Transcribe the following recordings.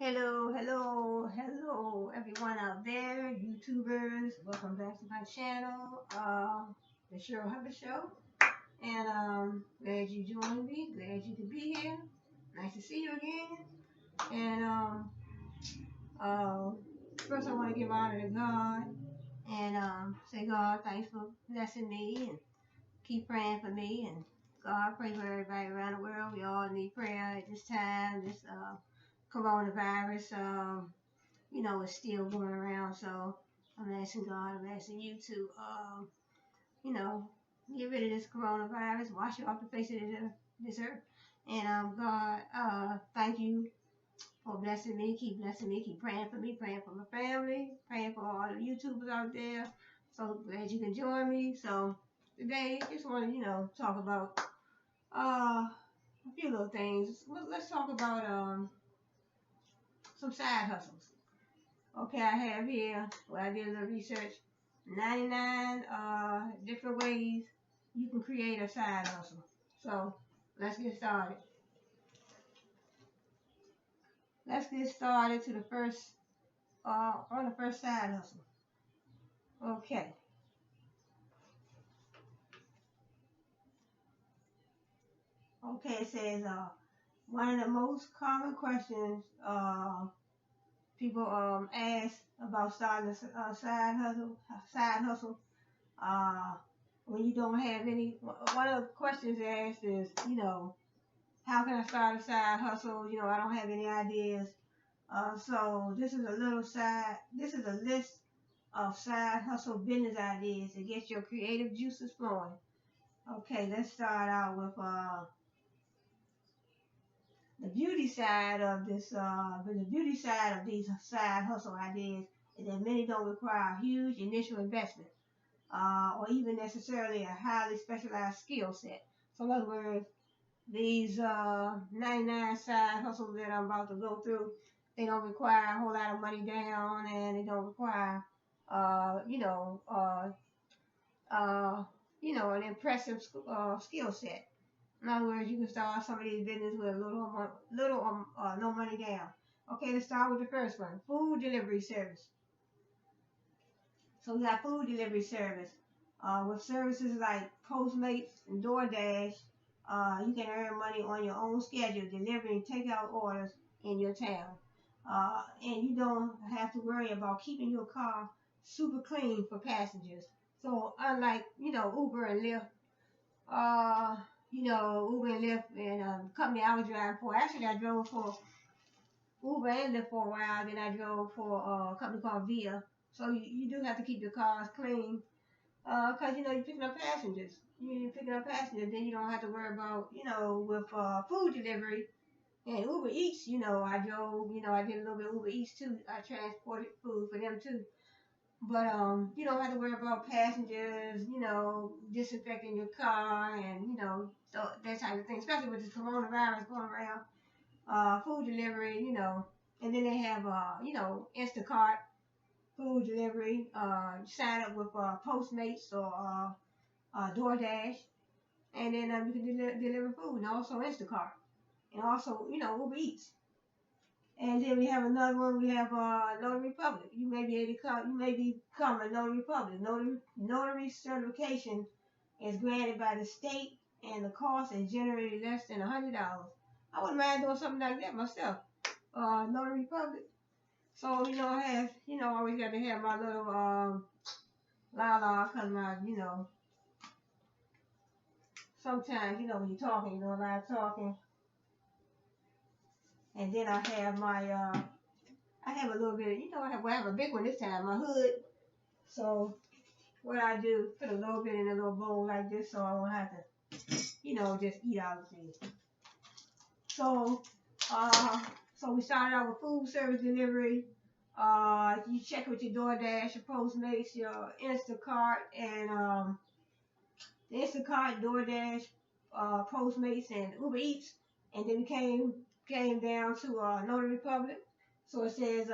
Hello, hello, hello, everyone out there, YouTubers. Welcome back to my channel, the Cheryl Hubbard Show. And glad you joined me. Glad you could be here. Nice to see you again. And uh, first, I want to give honor to God and say, God, thanks for blessing me and keep praying for me. And God, pray for everybody around the world. We all need prayer at this time. This coronavirus. It's still going around. So I'm asking God, I'm asking you to, you know, get rid of this coronavirus, wash it off the face of this earth. And God, thank you for blessing me, keep praying for me, praying for my family, praying for all the YouTubers out there. So glad you can join me. So today, just want to, talk about a few little things. Let's talk about some side hustles. Okay, I have here, well, I did a little research, 99 different ways you can create a side hustle. So, let's get started. Let's get started to the first, on the first side hustle. Okay. Okay, it says, one of the most common questions, people, ask about starting a side hustle, uh, when you don't have any, one of the questions asked is, how can I start a side hustle? I don't have any ideas. So this is a list of side hustle business ideas to get your creative juices flowing. Okay, let's start out with the beauty side of this. The beauty side of these side hustle ideas is that many don't require a huge initial investment, or even necessarily a highly specialized skill set. So in other words, these 99 side hustles that I'm about to go through, they don't require a whole lot of money down, and they don't require, uh, you know, uh, uh, an impressive skill set. In other words, you can start some of these business with no money down. Okay, let's start with the first one: food delivery service. So we got food delivery service. With services like Postmates and DoorDash, you can earn money on your own schedule, delivering takeout orders in your town. And you don't have to worry about keeping your car super clean for passengers. So unlike, Uber and Lyft, uh, Uber and Lyft and company I was driving for, actually I drove for Uber and Lyft for a while, then I drove for a company called Via. So you do have to keep your cars clean, cause you're picking up passengers. You're picking up passengers, then you don't have to worry about, with food delivery and Uber Eats. I drove, I did a little bit of Uber Eats too. I transported food for them too. But you don't have to worry about passengers, disinfecting your car and that type of thing. Especially with the coronavirus going around, food delivery, and then they have Instacart food delivery. Sign up with Postmates or DoorDash, and then you can deliver food, and also Instacart, and also Uber Eats. And then we have another one. We have Notary Republic. You may be able to come. You may become a Notary Republic. Notary certification is granted by the state, and the cost is generally less than $100. I wouldn't mind doing something like that myself. Notary Republic. So I have always got to have my little la la, cause my sometimes when you're talking, a lot of talking. And then I have a little bit of, I have a big one this time, my hood. So what I do, put a little bit in a little bowl like this, so I won't have to, just eat out of it. So, uh, so we started out with food service delivery. You check with your DoorDash, your Postmates, your Instacart, and the Instacart, DoorDash, Postmates, and Uber Eats, and then we came down to Notary Republic. So it says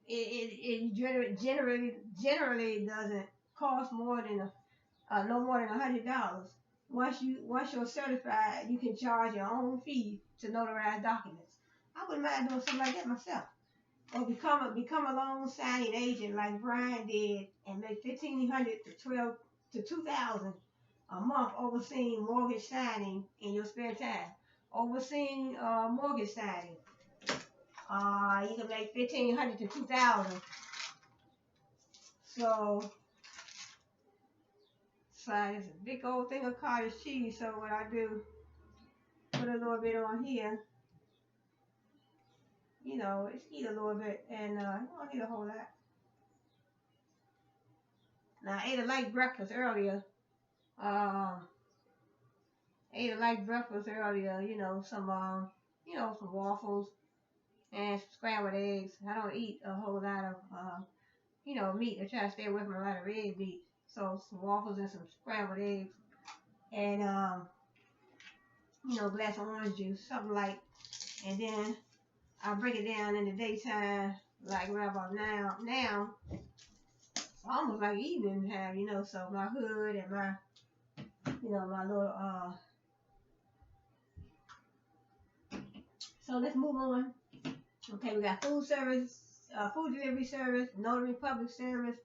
it generally doesn't cost more than no more than $100. Once you're certified, you can charge your own fee to notarize documents. I wouldn't mind doing something like that myself. Or become a loan signing agent like Brian did and make $1,500 to $2,000 a month overseeing mortgage signing in your spare time. Overseeing mortgage signing. You can make $1,500 to $2,000. So it's a big old thing of cottage cheese. So what I do, put a little bit on here. You know, just eat a little bit, and you don't need a whole lot. Now I ate a light breakfast earlier. You know, some some waffles and some scrambled eggs. I don't eat a whole lot of meat. I try to stay away from a lot of red meat. So some waffles and some scrambled eggs, and glass of orange juice, something like. And then I break it down in the daytime, like right about now, almost like evening time, so my hood and my, my little, so let's move on. Okay, we got food service, food delivery service, notary public service,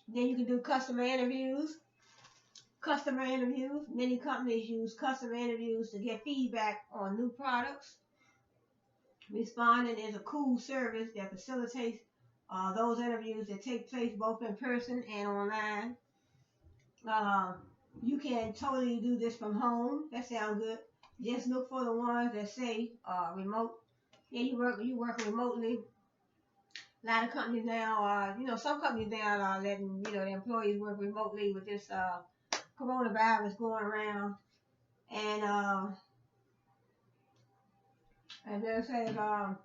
then you can do customer interviews. Many companies use customer interviews to get feedback on new products. Responding is a cool service that facilitates those interviews that take place both in person and online. You can totally do this from home. That sounds good. Just look for the ones that say remote. Yeah, you work remotely. A lot of companies now, some companies now are letting their employees work remotely with this coronavirus going around, and they're saying the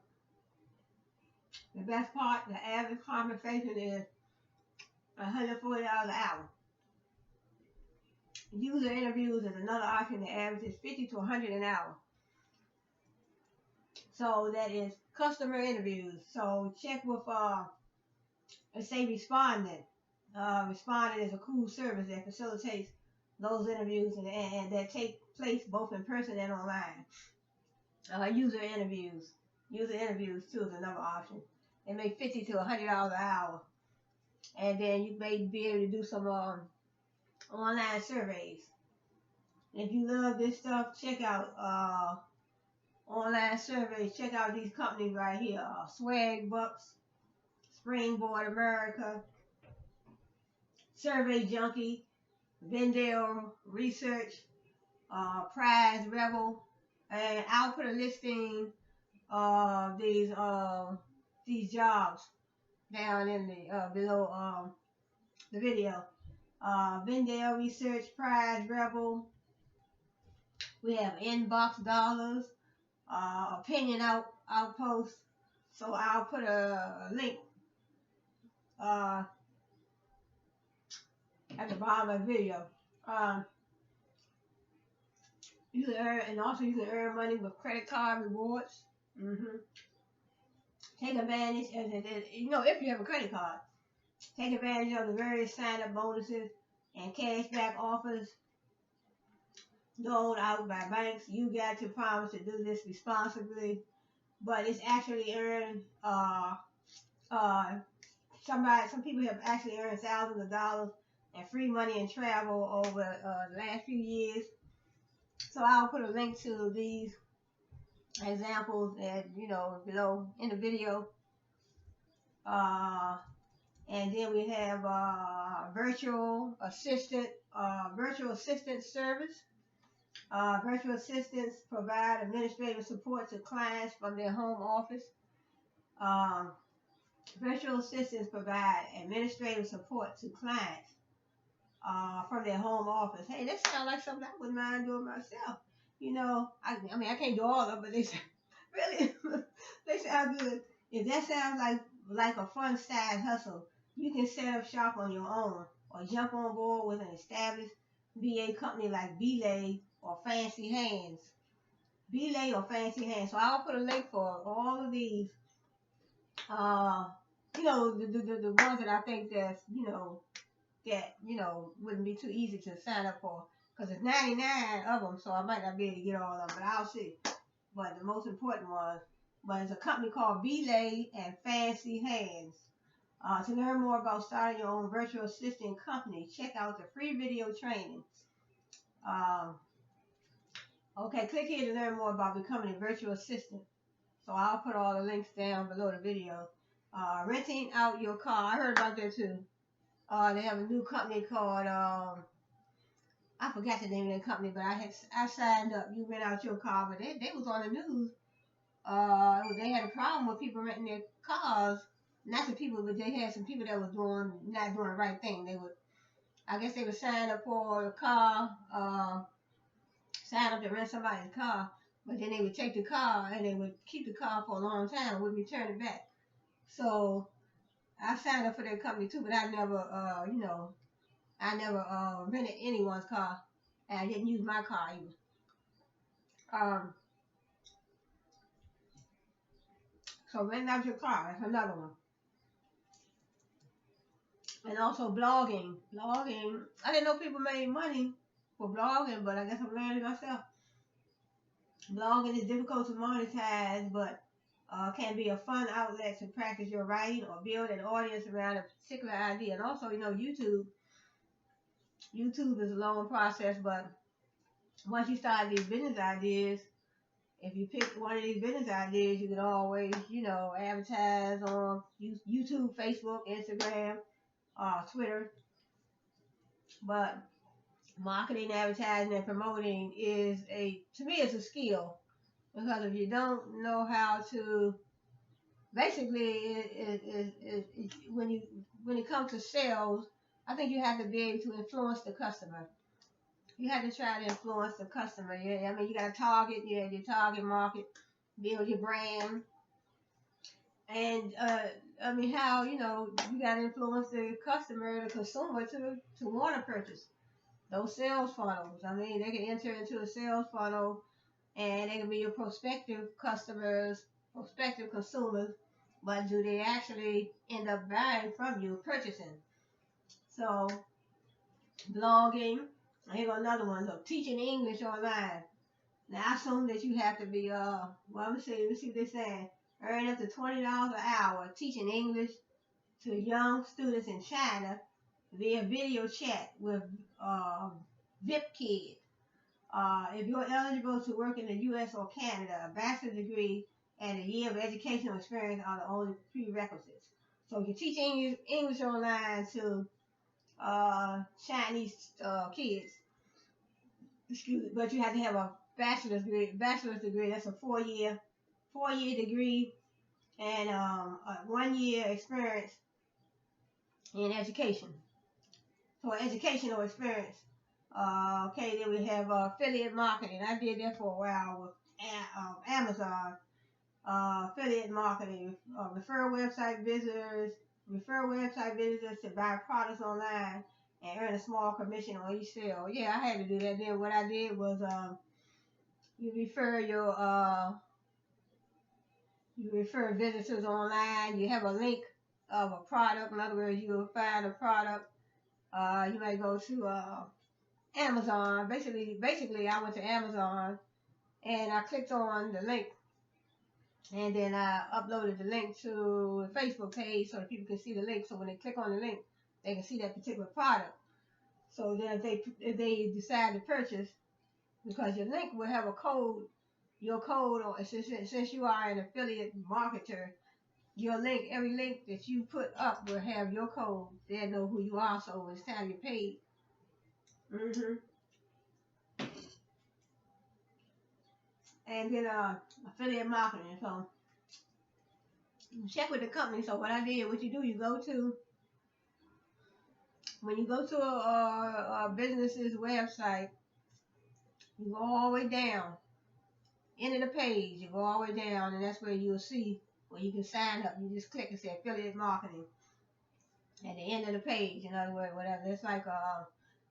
best part, the average compensation is $140 an hour. User interviews is another option. The average is $50 to $100 an hour. So that is customer interviews. So check with let's say Respondent. Respondent is a cool service that facilitates those interviews and that take place both in person and online. User interviews too is another option. They make $50 to $100 an hour, and then you may be able to do some online surveys. If you love this stuff, check out online surveys. Check out these companies right here: Swag Bucks, Springboard America, Survey Junkie, Vendale Research, Prize Rebel, and I'll put a listing of these jobs down in the below the video. Vendale Research, Prize Rebel. We have Inbox Dollars, Opinion Outpost. So I'll put a link at the bottom of the video. You can earn money with credit card rewards. Take advantage, if you have a credit card, take advantage of the various sign-up bonuses and cashback offers doled out by banks. You got to promise to do this responsibly, but it's actually earned. Some people have actually earned thousands of dollars and free money and travel over the last few years. So I'll put a link to these examples below in the video. And then we have virtual assistant service. Virtual assistants provide administrative support to clients from their home office. Virtual assistants provide administrative support to clients from their home office. Hey, that sounds like something I wouldn't mind doing myself. I can't do all of them, but they sound, really, they sound good. If that sounds like a fun side hustle, you can set up shop on your own or jump on board with an established VA company like Belay or Fancy Hands. So I'll put a link for all of these. The ones that I think that's wouldn't be too easy to sign up for, because it's 99 of them, so I might not be able to get all of them, but I'll see. but the most important one. But it's a company called Belay and Fancy Hands. To learn more about starting your own virtual assistant company, check out the free video training. Um, okay, click here to learn more about becoming a virtual assistant. So I'll put all the links down below the video. Renting out your car. I heard about that too. They have a new company called I forgot the name of the company, but I signed up. You rent out your car, but they was on the news. They had a problem with people renting their cars. Not the people, but they had some people that was not doing the right thing. I guess they would sign up for a car, sign up to rent somebody's car, but then they would take the car and they would keep the car for a long time and wouldn't return it back. So I signed up for their company too, but I never, rented anyone's car, and I didn't use my car either. So renting out your car, that's another one. And also blogging. Blogging, I didn't know people made money for blogging, but I guess I'm learning myself. Blogging is difficult to monetize, but can be a fun outlet to practice your writing or build an audience around a particular idea. And also, YouTube is a long process, but once you start these business ideas, if you pick one of these business ideas, you can always, advertise on YouTube, Facebook, Instagram, Twitter. But marketing, advertising, and promoting to me, it's a skill. Because if you don't know how to, basically, when it comes to sales, I think you have to be able to influence the customer. You have to try to influence the customer. Yeah, I mean, you got to target, your target market, build your brand, and how you got to influence the customer, the consumer, to want to purchase those sales funnels. I mean, they can enter into a sales funnel, and they can be your prospective customers, prospective consumers, but do they actually end up buying from you, purchasing? So, blogging. Here go another one. So, teaching English online. Now, I assume that you have to be, let me see what they're saying. Earn up to $20 an hour teaching English to young students in China via video chat with VipKid. If you're eligible to work in the U.S. or Canada, a bachelor's degree and a year of educational experience are the only prerequisites. So you can teach English online to Chinese kids. Excuse me, but you have to have a bachelor's degree. That's a four-year degree and a 1 year experience in education. So educational experience. Okay, then we have affiliate marketing. I did that for a while with Amazon. Affiliate marketing. Refer website visitors to buy products online and earn a small commission on each sale. Yeah, I had to do that. Then what I did was you refer visitors online. You have a link of a product. In other words, you will find a product. You may go to Amazon. Basically, I went to Amazon and I clicked on the link, and then I uploaded the link to the Facebook page so that people can see the link. So when they click on the link, they can see that particular product. So then if they decide to purchase, because your link will have a code, your code, or since you are an affiliate marketer, every link that you put up will have your code. They'll know who you are. So when it's time you pay. And then affiliate marketing. So check with the company. So what you do, when you go to a business's website, you go all the way down, end of the page, you go all the way down, and that's where you'll see where you can sign up. You just click and say affiliate marketing at the end of the page. In other words, whatever. It's like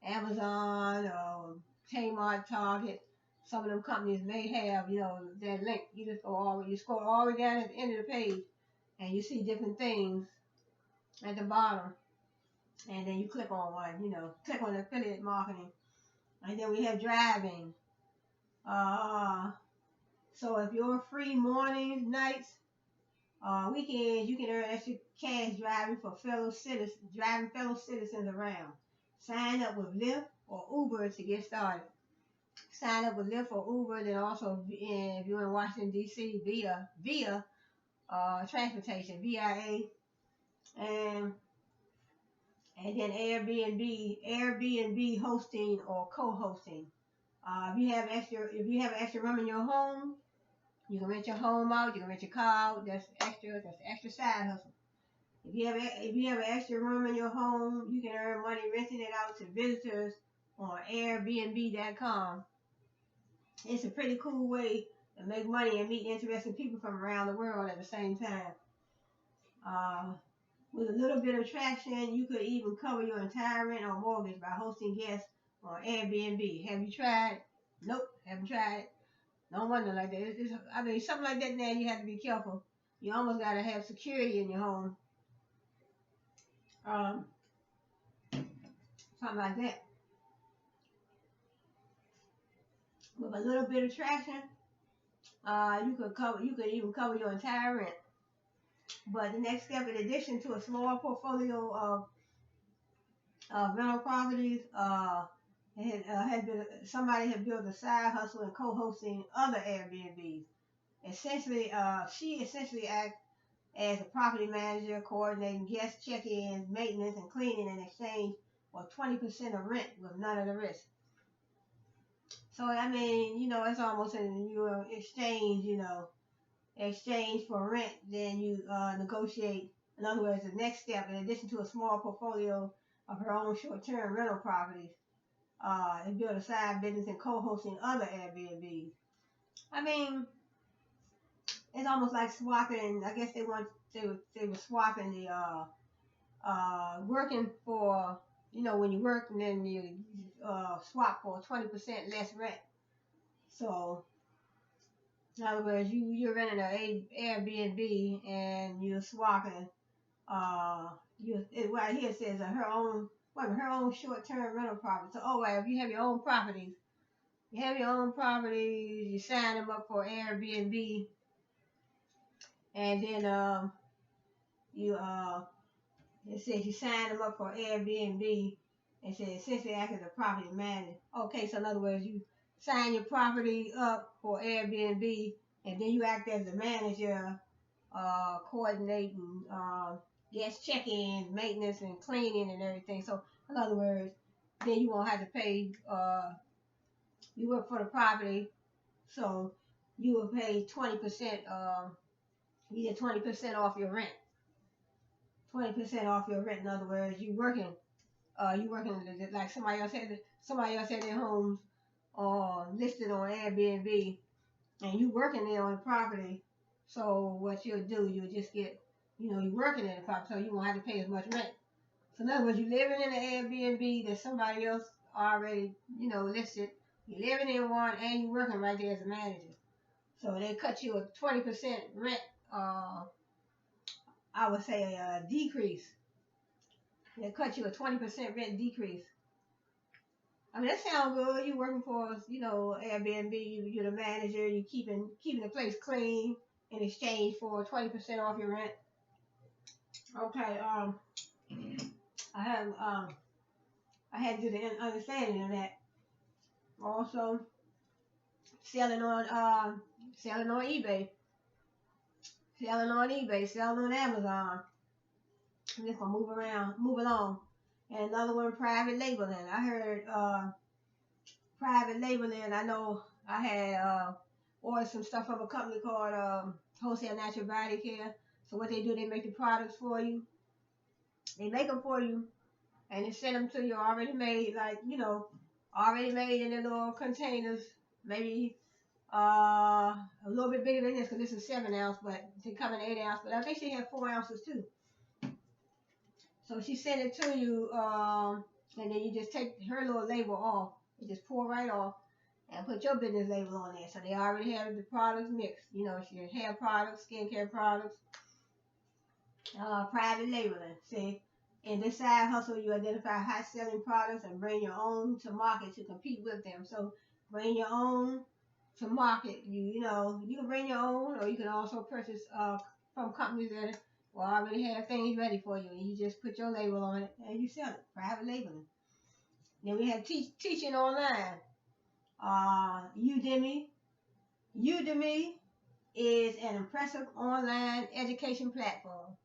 Amazon or Kmart, Target. Some of them companies may have, that link. You just you scroll all the way down at the end of the page, and you see different things at the bottom. And then you click on one, click on affiliate marketing. And then we have driving, So if you're free mornings, nights, weekends, you can earn extra cash driving fellow citizens around. Sign up with Lyft or Uber to get started. Sign up with Lyft or Uber, then also if you're in Washington D.C. via transportation, VIA, and then Airbnb hosting or co-hosting. If you have extra room in your home, you can rent your home out. You can rent your car out. That's extra. That's extra side hustle. If you have extra room in your home, you can earn money renting it out to visitors on Airbnb.com. It's a pretty cool way to make money and meet interesting people from around the world at the same time. Uh, with a little bit of traction, you could even cover your entire rent or mortgage by hosting guests on Airbnb. Have you tried? Nope, haven't tried. No wonder like that. I mean, something like that now, you have to be careful. You almost got to have security in your home. Um, Something like that. With a little bit of traction, you could even cover your entire rent. But the next step, in addition to a small portfolio of rental properties, somebody had built a side hustle and co-hosting other Airbnbs. She essentially acts as a property manager, coordinating guest check-ins, maintenance, and cleaning in exchange for 20% of rent with none of the risk. So I mean, it's almost you exchange for rent, then you negotiate. In other words, the next step, in addition to a small portfolio of her own short-term rental properties, and build a side business and co-hosting other Airbnbs. I mean, it's almost like swapping. I guess they were swapping the working for, when you work and then you swap for 20% less rent. So in other words, you're renting an Airbnb and you're swapping. Right here it says her own short-term rental property. So if you have your own properties, you sign them up for Airbnb, and then it says you sign them up for Airbnb, and says essentially act as a property manager. Okay, so in other words, you sign your property up for Airbnb, and then you act as the manager, coordinating guest check-ins, maintenance, and cleaning and everything. So in other words, then you won't have to pay. You work for the property, so you will pay 20%. You get 20% off your rent. 20% off your rent. In other words, you working like somebody else had their homes listed on Airbnb, and you working there on the property. So what you'll do, you'll just get, you're working in the property, so you won't have to pay as much rent. So in other words, you're living in an Airbnb that somebody else already, listed. You're living in one, and you're working right there as a manager. So they cut you a 20% rent. I would say a decrease. They cut you a 20% rent decrease. I mean, that sounds good. You working for, Airbnb. You're the manager. You keeping the place clean in exchange for 20% off your rent. Okay. I had to do the understanding of that. Also, selling on eBay, selling on Amazon. I'm just gonna move along. And another one, private labeling. I heard private labeling. I know I had ordered some stuff from a company called Wholesale Natural Body Care. So what they do, they make the products for you. They make them for you, and they send them to you already made, already made in their little containers. Maybe a little bit bigger than this, because this is 7 ounce, but they come in 8 ounce. But I think she had 4 ounces too. So she sent it to you, and then you just take her little label off. You just pour right off and put your business label on there. So they already have the products mixed. Your hair products, skincare products, private labeling. See, in this side hustle, you identify hot-selling products and bring your own to market to compete with them. So bring your own to market. You know, you can bring your own, or you can also purchase from companies that will already have things ready for you, and you just put your label on it and you sell it. Private labeling. Then we have teaching online. Udemy. Udemy is an impressive online education platform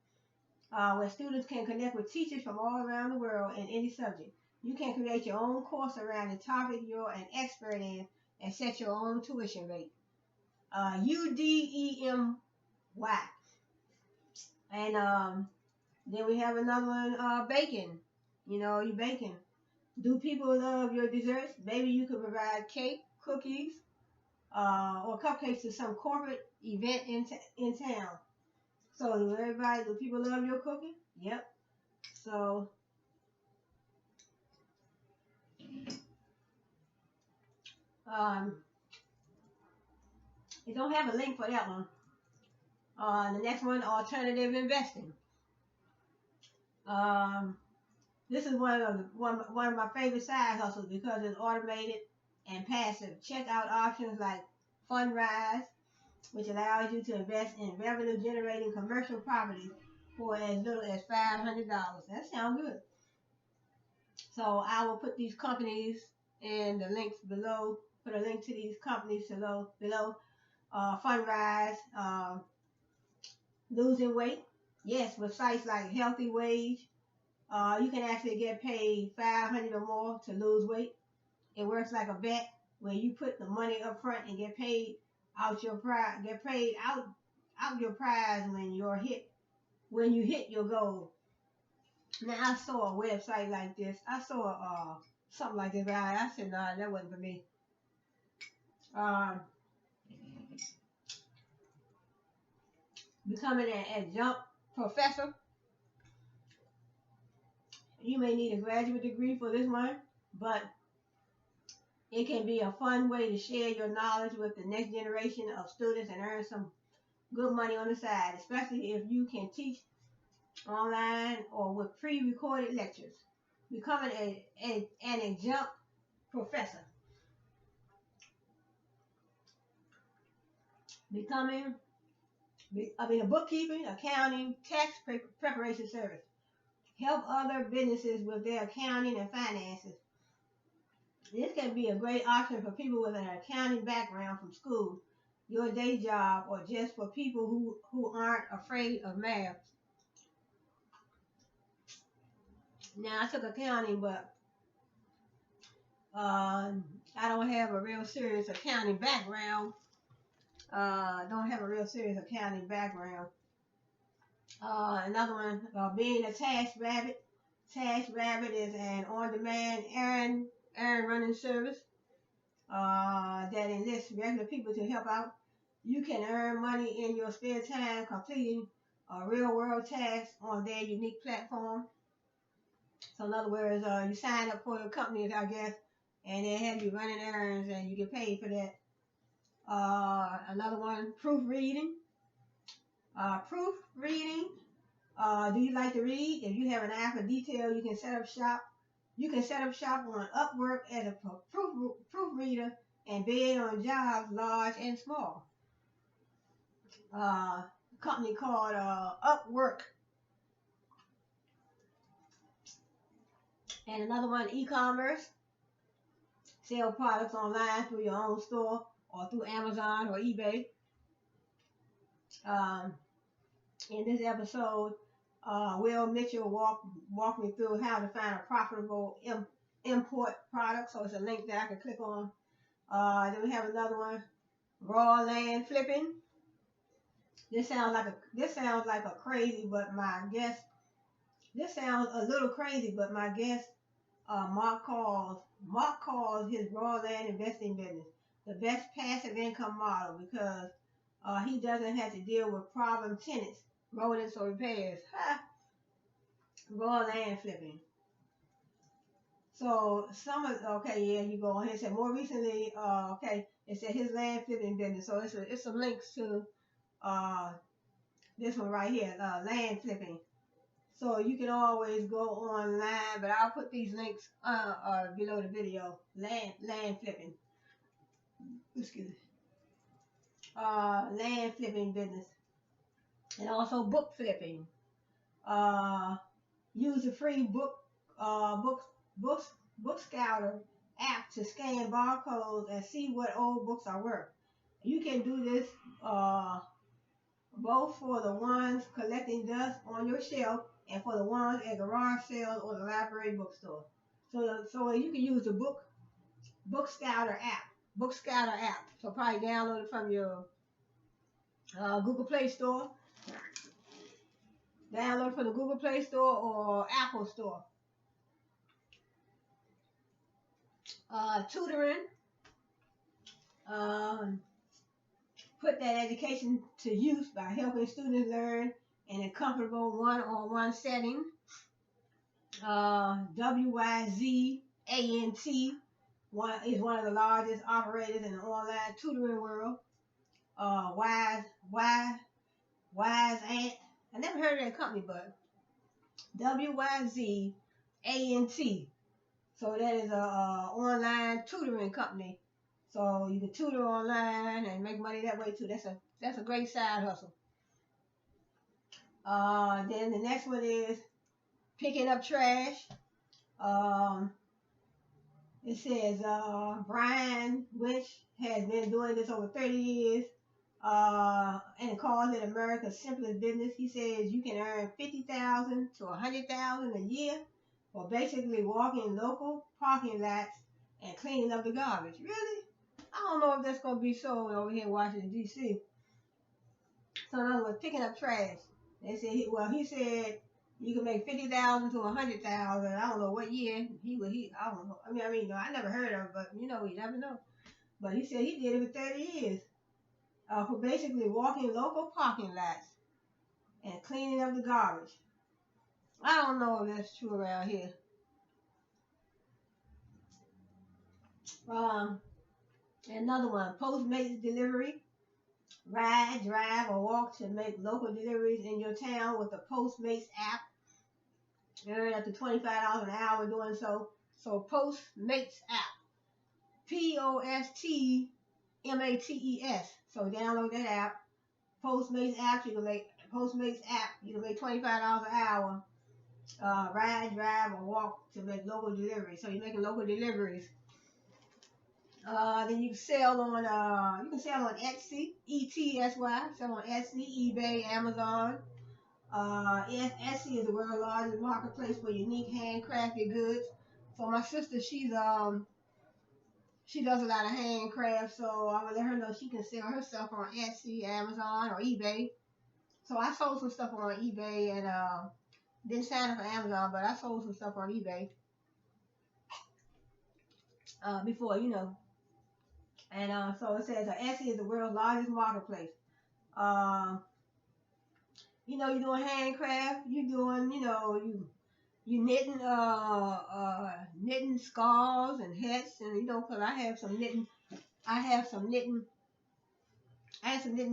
where students can connect with teachers from all around the world in any subject. You can create your own course around the topic you're an expert in and set your own tuition rate. Udemy. And then we have another one, baking. You know, you baking. Do people love your desserts? Maybe you could provide cake, cookies, or cupcakes to some corporate event in town. So everybody, do people love your cooking? Yep. So um, you don't have a link for that one. The next one, alternative investing. Um, this is one of my favorite side hustles because it's automated and passive. Check out options like Fundrise, which allows you to invest in revenue generating commercial properties for as little as $500. That sounds good. So I will put these companies in the links below. Put a link to these companies below. Fundrise, losing weight. Yes, with sites like Healthy Wage, you can actually get paid $500 or more to lose weight. It works like a bet where you put the money up front and get paid out your prize. Get paid out your prize when you hit your goal. Now I saw a website like this. I saw something like this, but I said nah, that wasn't for me. Becoming an adjunct professor. You may need a graduate degree for this one, but it can be a fun way to share your knowledge with the next generation of students and earn some good money on the side, especially if you can teach online or with pre-recorded lectures. Becoming an adjunct professor. A bookkeeping, accounting, tax preparation service. Help other businesses with their accounting and finances. This can be a great option for people with an accounting background from school, your day job, or just for people who aren't afraid of math. Now, I took accounting, but I don't have a real serious accounting background. Another one, being a TaskRabbit. TaskRabbit is an on-demand errand running service that enlists regular people to help out. You can earn money in your spare time completing real-world tasks on their unique platform. So in other words, you sign up for the companies, I guess, and they have you running errands and you get paid for that. Another one, proofreading. Do you like to read? If you have an eye for detail, you can set up shop. You can set up shop on Upwork as a proofreader and bid on jobs large and small. A company called Upwork. And another one, e-commerce. Sell products online through your own store or through Amazon or eBay. In this episode, Will Mitchell walk me through how to find a profitable import product. So it's a link that I can click on. Then we have another one, raw land flipping. This sounds like a crazy, but my guess. This sounds a little crazy, but my guess. Mark calls his raw land investing business the best passive income model because he doesn't have to deal with problem tenants, rodents, or repairs. Raw land flipping. So you go on here. It said more recently, it said his land flipping business. So it's some links to this one right here, land flipping. So you can always go online, but I'll put these links below the video. Land flipping. Excuse me. land flipping business, and also book flipping. Uh, use the free uh, book, books, book scouter app to scan barcodes and see what old books are worth. You can do this both for the ones collecting dust on your shelf and for the ones at garage sales or the library bookstore. So you can use the book scouter app. Book scouter app. So probably download it from your Google Play Store. Download it from the Google Play Store or Apple Store. Tutoring. Um, put that education to use by helping students learn in a comfortable one-on-one setting. WYZANT is one of the largest operators in the online tutoring world. Wise Ant. I never heard of that company, but WYZANT. So that is a online tutoring company. So you can tutor online and make money that way too. That's a great side hustle. Then the next one is picking up trash. It says Brian Winch has been doing this over 30 years. And it calls it America's simplest business. He says you can earn $50,000 to $100,000 a year for basically walking local parking lots and cleaning up the garbage. Really? I don't know if that's gonna be sold over here in Washington D.C. So in other words, picking up trash. They said he said you can make 50,000 to 100,000. I don't know what year I don't know. I mean, no, I never heard of it, but you never know. But he said he did it for 30 years. For basically walking local parking lots and cleaning up the garbage. I don't know if that's true around here. Another one, Postmates delivery. Ride, drive, or walk to make local deliveries in your town with the Postmates app. Earn up to $25 an hour doing so. So Postmates app. POSTMATES. So download that app. Postmates app. You can make $25 an hour. Ride, drive, or walk to make local deliveries. So you're making local deliveries. Then you can sell on Etsy, ETSY, sell on Etsy, eBay, Amazon. Etsy is the world's largest marketplace for unique handcrafted goods. So my sister, she does a lot of handcraft, so I would let her know she can sell her stuff on Etsy, Amazon, or eBay. So I sold some stuff on eBay and didn't sign up for Amazon, but I sold some stuff on eBay before, And so it says Etsy is the world's largest marketplace. You're doing handcraft. You're doing, you knitting scarves and hats, and 'cause I have some knitting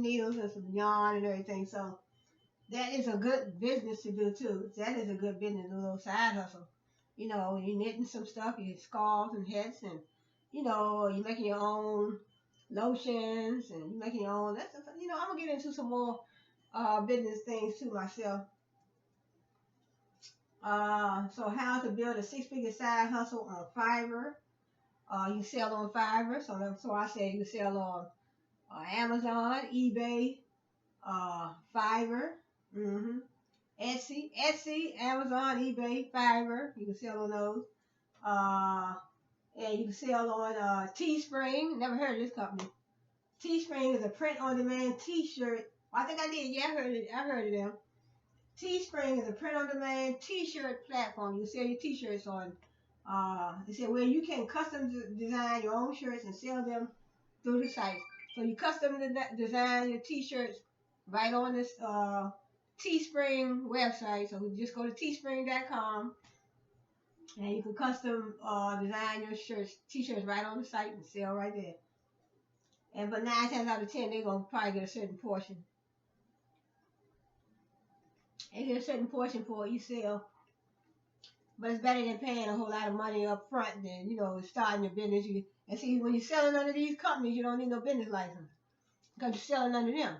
needles and some yarn and everything. So that is a good business to do too. That is a good business, a little side hustle. You're knitting some stuff, you scarves and hats, and you're making your own lotions and you're making your own. I'm gonna get into some more business things too myself. So how to build a six-figure side hustle on Fiverr. You sell on Fiverr, so I say you sell on Amazon, eBay, Fiverr, Etsy, Amazon, eBay, Fiverr. You can sell on those. And you can sell on Teespring. Never heard of this company. Teespring is a print-on-demand T-shirt. I think I did. Yeah, I heard of them. Teespring is a print-on-demand T-shirt platform. You sell your T-shirts on. They said where you can custom design your own shirts and sell them through the site. So you custom design your T-shirts right on this Teespring website. So you just go to teespring.com and you can custom design your T-shirts right on the site and sell right there. But 9 times out of 10, they're gonna probably get a certain portion. They get a certain portion for what you sell. But it's better than paying a whole lot of money up front than, starting your business. And see, when you're selling under these companies, you don't need no business license. because you're selling under them.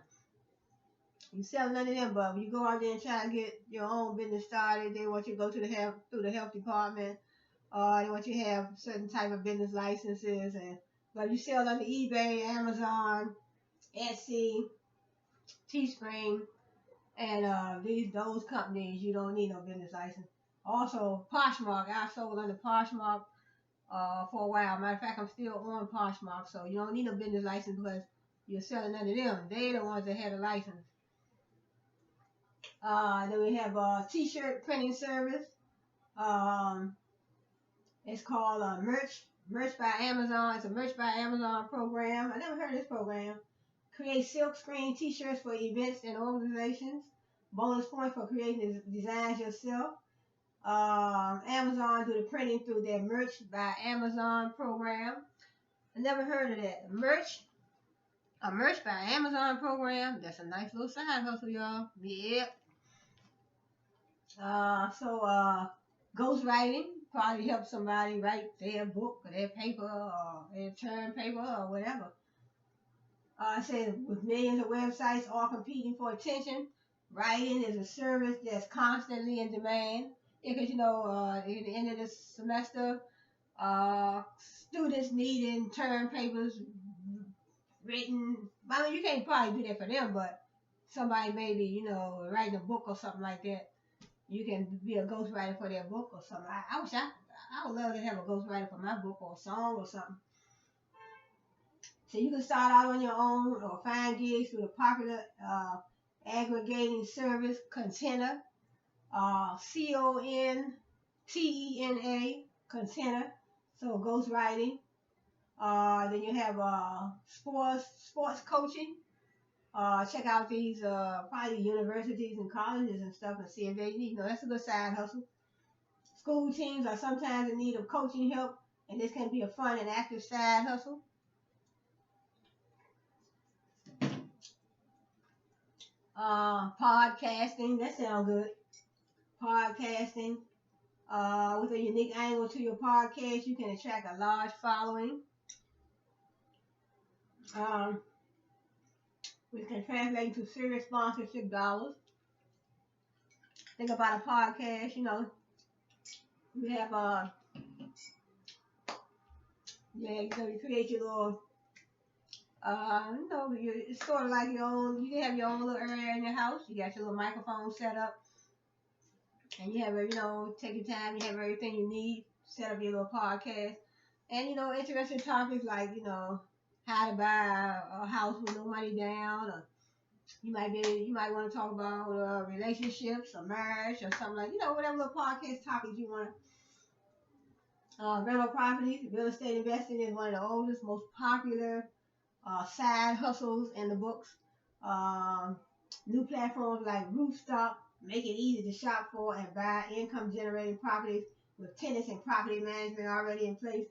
You're selling under them, but when you go out there and try to get your own business started, they want you to go to the health through the health department. They want you to have certain type of business licenses, and but you sell under eBay, Amazon, Etsy, Teespring, and those companies, you don't need no business license. Also, Poshmark, I sold under Poshmark for a while. Matter of fact, I'm still on Poshmark, so you don't need no business license because you're selling under them. They're the ones that have a license. Then we have a t-shirt printing service. It's called Merch by Amazon. It's a Merch by Amazon program. I never heard of this program. Create silk screen t-shirts for events and organizations. Bonus points for creating designs yourself. Amazon do the printing through their Merch by Amazon program. I never heard of that. A Merch by Amazon program. That's a nice little side hustle, y'all. Yep. Ghostwriting probably help somebody write their book or their paper or their term paper or whatever. I said with millions of websites all competing for attention, writing is a service that's constantly in demand. Because at the end of the semester, students needing term papers written. I mean, you can't probably do that for them, but somebody maybe writing a book or something like that. You can be a ghostwriter for their book or something. I wish I would love to have a ghostwriter for my book or a song or something. So you can start out on your own or find gigs through the popular aggregating service Contenta, Contena, Contenta. So ghostwriting. Then you have sports coaching. Check out these probably universities and colleges and stuff and see if they need. That's a good side hustle. School teams are sometimes in need of coaching help, and this can be a fun and active side hustle. Podcasting, that sounds good. Podcasting. With a unique angle to your podcast, you can attract a large following. Which can translate into serious sponsorship dollars. Think about a podcast, you have you create your little it's sort of like your own. You can have your own little area in your house. You got your little microphone set up, and you have take your time. You have everything you need. Set up your little podcast, and interesting topics like how to buy a house with no money down, or you might want to talk about relationships or marriage or something like whatever little podcast topics you want. Rental properties, real estate investing is one of the oldest, most popular side hustles in the books. New platforms like Roofstock make it easy to shop for and buy income generating properties with tenants and property management already in place.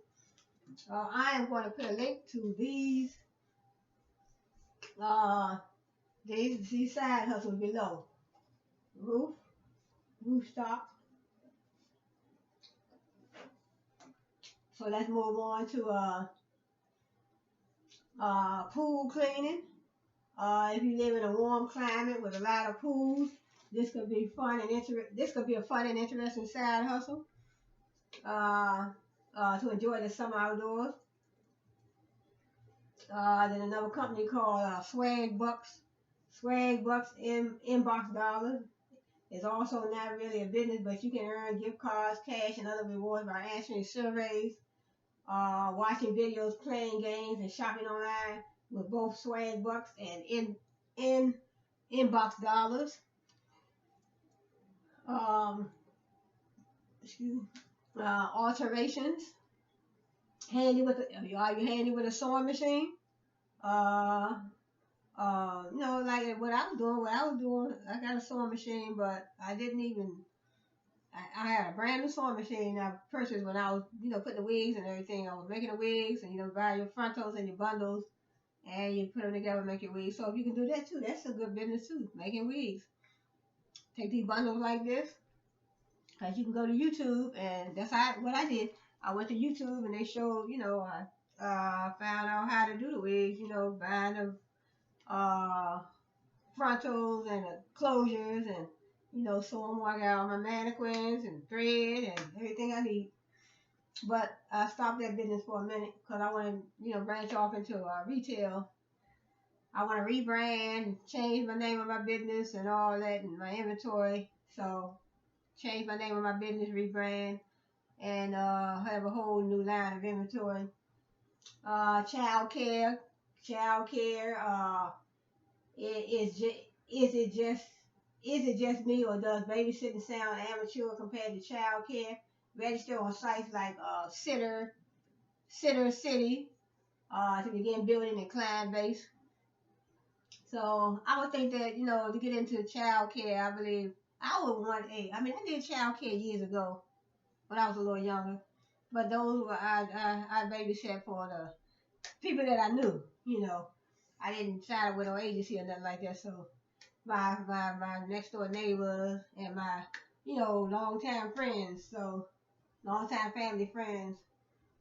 I am going to put a link to these side hustles below. Roofstock. So let's move on to pool cleaning. If you live in a warm climate with a lot of pools, this could be fun and This could be a fun and interesting side hustle to enjoy the summer outdoors. Then another company called Swag Bucks. Swag Bucks inbox dollars is also not really a business, but you can earn gift cards, cash, and other rewards by answering surveys, watching videos, playing games, and shopping online with both Swag Bucks and inbox dollars. Alterations. Are you handy with a sewing machine? Like what I was doing, I got a sewing machine, but I didn't even. I had a brand new sewing machine I purchased when I was, putting the wigs and everything. I was making the wigs, and buy your frontals and your bundles, and you put them together and make your wigs. So if you can do that too, that's a good business too, making wigs. Take these bundles like this, cause you can go to YouTube, and that's what I did. I went to YouTube and they showed, I found out how to do the wigs, buying the uh, frontals and closures, and so I got all my mannequins and thread and everything I need. But I stopped that business for a minute because I want to, branch off into retail. I want to rebrand, change my name of my business and all that, and my inventory. So change my name of my business, rebrand, and have a whole new line of inventory. Child care, child care. Is it just me, or does babysitting sound amateur compared to child care? Register on sites like Sitter City to begin building a client base. So I would think that to get into child care, I believe I would want a. I mean, I did child care years ago when I was a little younger, but those were I babysat for the people that I knew. I didn't sign up with no agency or nothing like that. So my next door neighbors and my long time friends, so long time family friends.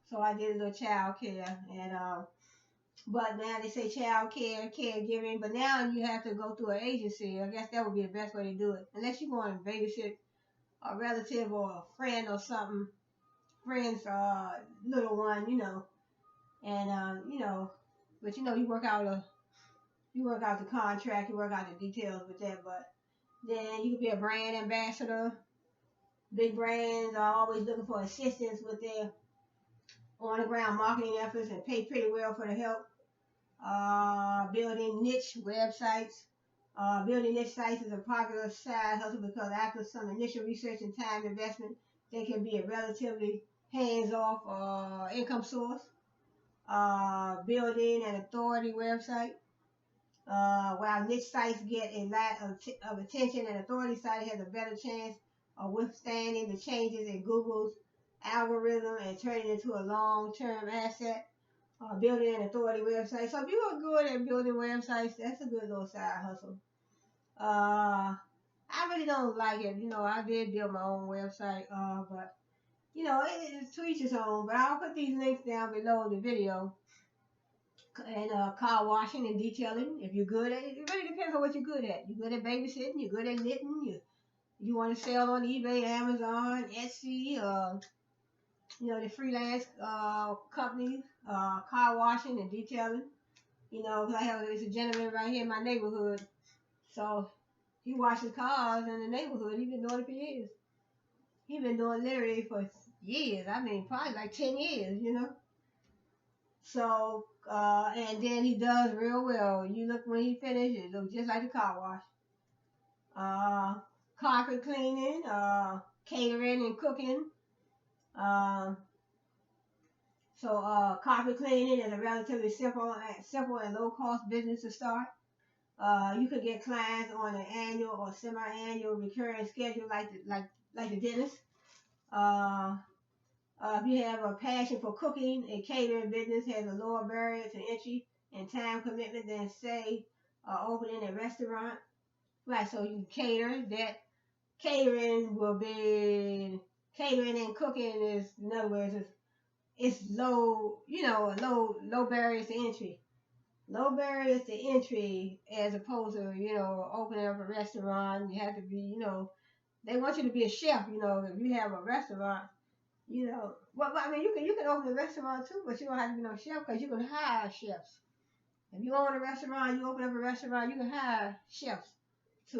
So I did a little child care, and but now they say child care, caregiving, but now you have to go through an agency. I guess that would be the best way to do it, unless you go and babysit a relative or a friend or something, friend's little one, and but you work out the contract, you work out the details with that, but then you could be a brand ambassador. Big brands are always looking for assistance with their on the ground marketing efforts and pay pretty well for the help. Building niche websites. Building niche sites is a popular side hustle because after some initial research and time investment, they can be a relatively hands-off income source. Building an authority website. While niche sites get a lot of attention, an authority site has a better chance of withstanding the changes in Google's algorithm and turning into a long-term asset. Building an authority website. So if you are good at building websites, that's a good little side hustle. I really don't like it. I did build my own website, but it's to each his own. But I'll put these links down below the video. And car washing and detailing. If you're good at it, it really depends on what you're good at. You're good at babysitting. You're good at knitting. You want to sell on eBay, Amazon, Etsy, the freelance companies, car washing and detailing. There's a gentleman right here in my neighborhood. So he washes cars in the neighborhood. He's been doing it for years. He's been doing literally for years. I mean, probably like 10 years, So, and then he does real well. You look when he finishes, it looks just like a car wash. Carpet cleaning, catering and cooking. Carpet cleaning is a relatively simple and low cost business to start. You could get clients on an annual or semi-annual recurring schedule like the dentist. If you have a passion for cooking, a catering business has a lower barrier to entry and time commitment than, say, opening a restaurant. Right, so you cater. That catering and cooking is, in other words, it's low, low barriers to entry. Low barriers to entry as opposed to, opening up a restaurant. You have to be, they want you to be a chef, if you have a restaurant. Well, I mean, you can open a restaurant too, but you don't have to be no chef because you can hire chefs. If you own a restaurant, you open up a restaurant, you can hire chefs to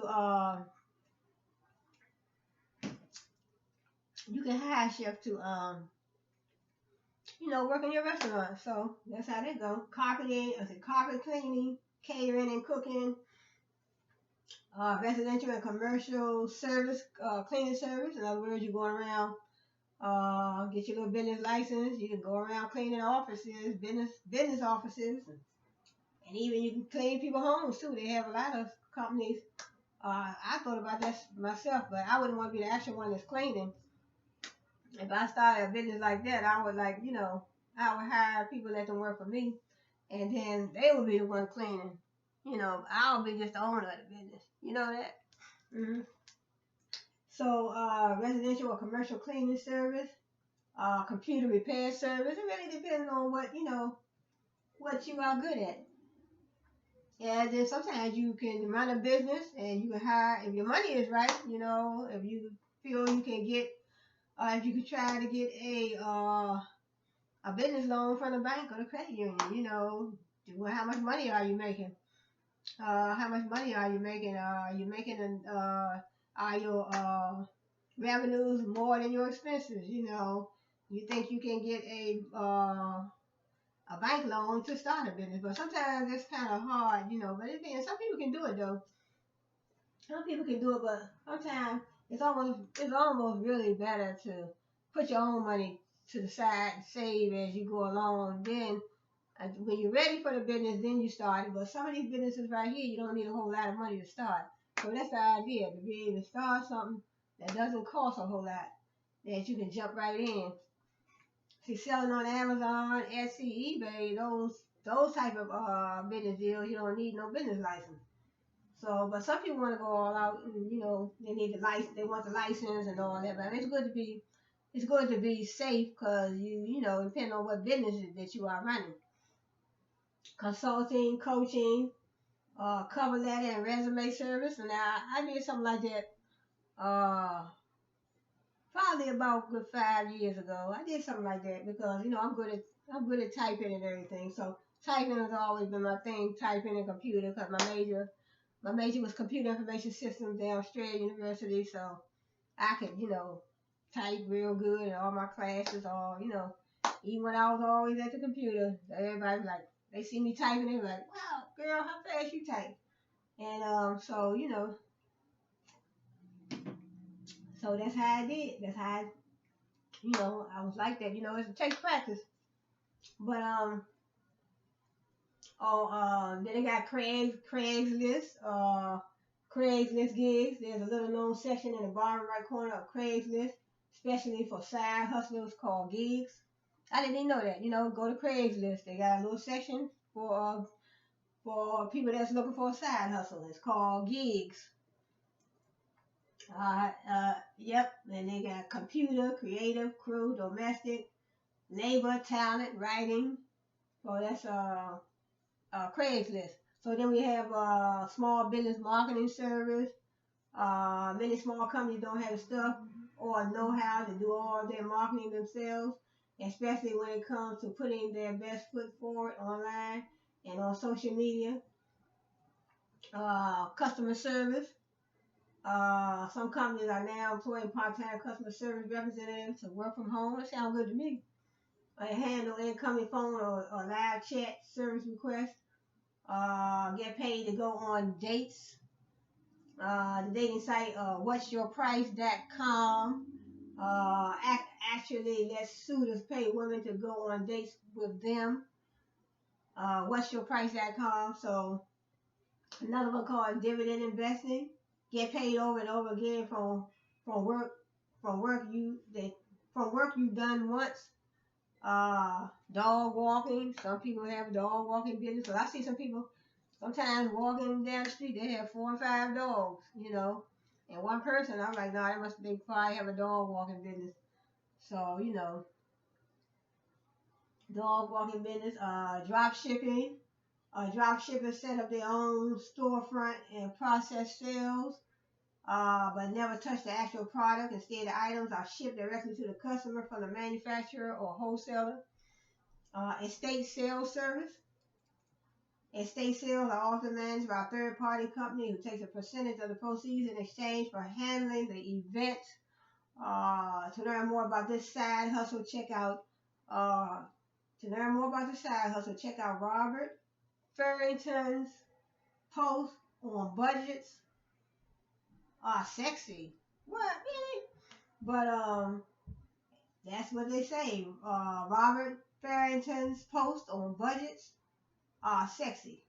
work in your restaurant. So that's how they go. Carpet cleaning, catering and cooking, residential and commercial service, cleaning service. In other words, you're going around. Get your little business license. You can go around cleaning offices, business offices, and even you can clean people's homes too. They have a lot of companies. I thought about that myself, but I wouldn't want to be the actual one that's cleaning. If I started a business like that, I would I would hire people that can work for me, and then they would be the one cleaning. I'll be just the owner of the business. You know that? Mm-hmm. So, residential or commercial cleaning service, computer repair service. It really depends on what you are good at. And then sometimes you can run a business and you can hire, if your money is right, if you feel you can get, if you could try to get a business loan from the bank or the credit union, well, how much money are you making? How much money are you making? You making are your revenues more than your expenses? You think you can get a bank loan to start a business, but sometimes it's kind of hard, But some people can do it though. Some people can do it, but sometimes it's almost really better to put your own money to the side, save as you go along. Then when you're ready for the business, then you start it. But some of these businesses right here, you don't need a whole lot of money to start. So that's the idea, to be able to start something that doesn't cost a whole lot, that you can jump right in. See, selling on Amazon, Etsy, eBay, those type of business deals, you don't need no business license. So, but some people want to go all out, and they need the license, they want the license and all that. But it's good to be safe, because depending on what business that you are running, consulting, coaching, cover letter and resume service. And I did something like that uh, probably about good 5 years ago. I did something like that because I'm good at typing and everything. So typing has always been my thing. Typing and computer, because my major was computer information systems down Australia University. So I could type real good in all my classes. Even when I was always at the computer, everybody was like, they see me typing, they were like, "Wow, girl, how fast you type?" And so that's how I did. That's how I was like that. It takes practice. But then they got Craigslist gigs. There's a little known section in the bottom right corner of Craigslist, especially for side hustlers, called gigs. I didn't even know that. Go to Craigslist. They got a little section for people that's looking for a side hustle. It's called gigs. Yep. And they got computer, creative, crew, domestic, labor, talent, writing. So that's Craigslist. So then we have small business marketing service. Many small companies don't have the stuff or know how to do all their marketing themselves, especially when it comes to putting their best foot forward online and on social media. Customer service. Some companies are now employing part-time customer service representatives to work from home. That sounds good to me. Handle incoming phone or live chat service requests. Get paid to go on dates. The dating site, what'syourprice.com. Actually lets suitors pay women to go on dates with them. What'syourprice.com. So another one called dividend investing. Get paid over and over again from work from work you that from work you've done once. Dog walking. Some people have dog walking business. So I see some people sometimes walking down the street, they have 4 or 5 dogs, And one person, I'm like, nah, they probably have a dog walking business. So, dog walking business, drop shipping. Drop shippers set up their own storefront and process sales, but never touch the actual product. Instead, the items are shipped directly to the customer from the manufacturer or wholesaler. Estate sales service. Estate sales are often managed by a third-party company who takes a percentage of the proceeds in exchange for handling the event. To learn more about this side hustle, check out Robert Farrington's post on budgets. Sexy. What, really? But that's what they say. Robert Farrington's post on budgets are sexy.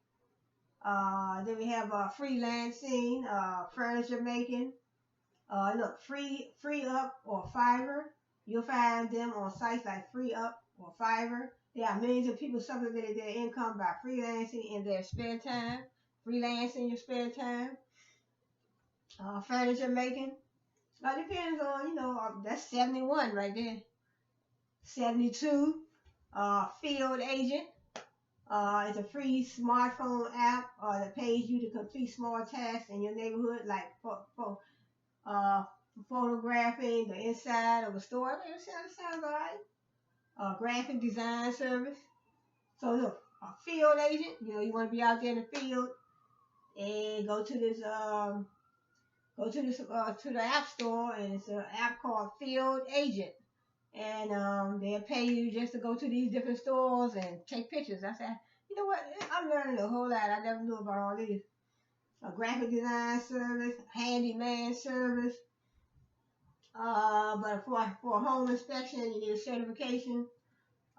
Then we have freelancing, furniture making. Look, Free Up or Fiverr. You'll find them on sites like Free Up or Fiverr. There are millions of people supplementing their income by freelancing in their spare time. Freelance in your spare time. Furniture making. Depends on, that's 71 right there. 72. Field agent. It's a free smartphone app that pays you to complete small tasks in your neighborhood, like uh, photographing the inside of a store. I mean, it sounds all right. Graphic design service. So look, a field agent. You know, you want to be out there in the field and go to the app store, and it's an app called Field Agent, and they'll pay you just to go to these different stores and take pictures. I said, you know what? I'm learning a whole lot. I never knew about all these. A graphic design service, handyman service. But for home inspection, you need a certification.